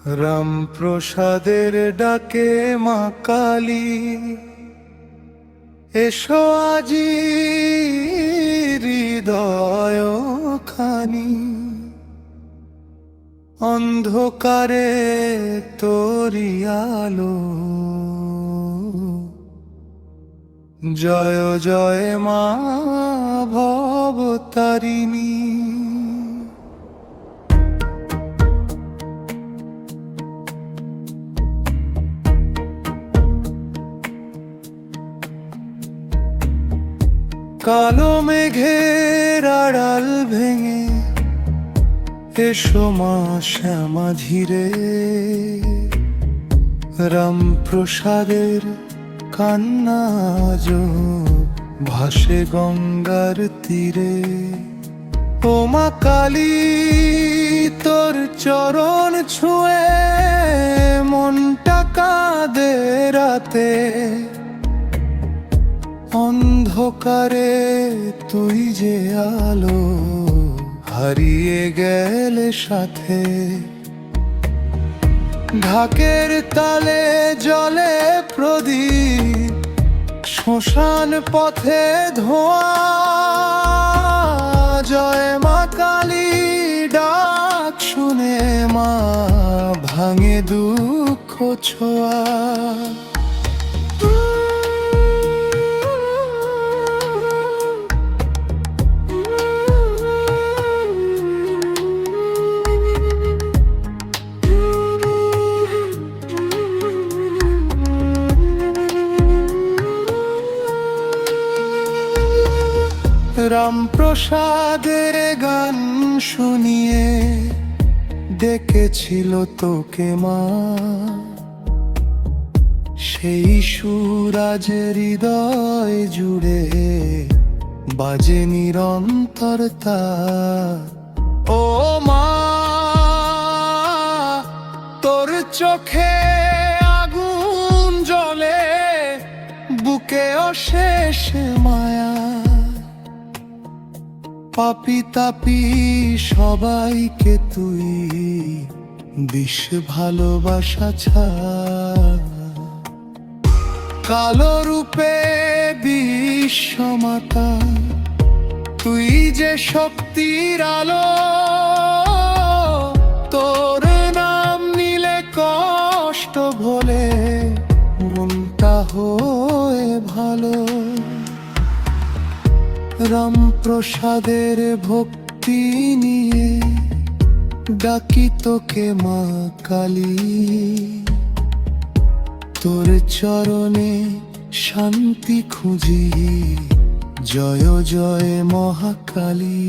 রামপ্রসাদের ডাকে মা কালী, এসো আজি হৃদয় খানি, অন্ধকারে তোরি আলো। জয় জয় মা ভবতারিণী। কালো মেঘের আড়াল ভেঙে এসো মা শ্যামা ধীরে, রামপ্রসাদের কান্না আজ ভাসে গঙ্গার তীরে। ও মা কালী, তোর চরণ ছুঁয়ে মনটা কাঁদে রাতে, অন্ধকারে তুই যে আলো, হারিয়ে গেলে সাথে। ঢাকের তালে জলে প্রদীপ, শ্মশান পথে ধোঁয়া। জয় মা কালী ডাক শুনে মা ভাঙে দুঃখ ছোঁয়া। রামপ্রসাদের গান শুনিয়ে ডেকেছিল তোকে মা, সেই সুর আজ হৃদয় জুড়ে বাজে নিরন্তর তার। ও মা, তোর চোখে আগুন জ্বলে, বুকে অশেষ মায়া। পাপি তাপি সবাইকে তুই দিস ভালোবাসা ছাড়া। কালো রূপে বিশ্বমাতা, তুই যে শক্তির আলো। তোর নাম নিলে কষ্ট ভোলে, মনটা হয়ে ভালো। রামপ্রসাদের ভক্তি নিয়ে ডাকি তোকে মা কালী, তোর চরণে শান্তি খুঁজি। জয় জয় মহাকালী।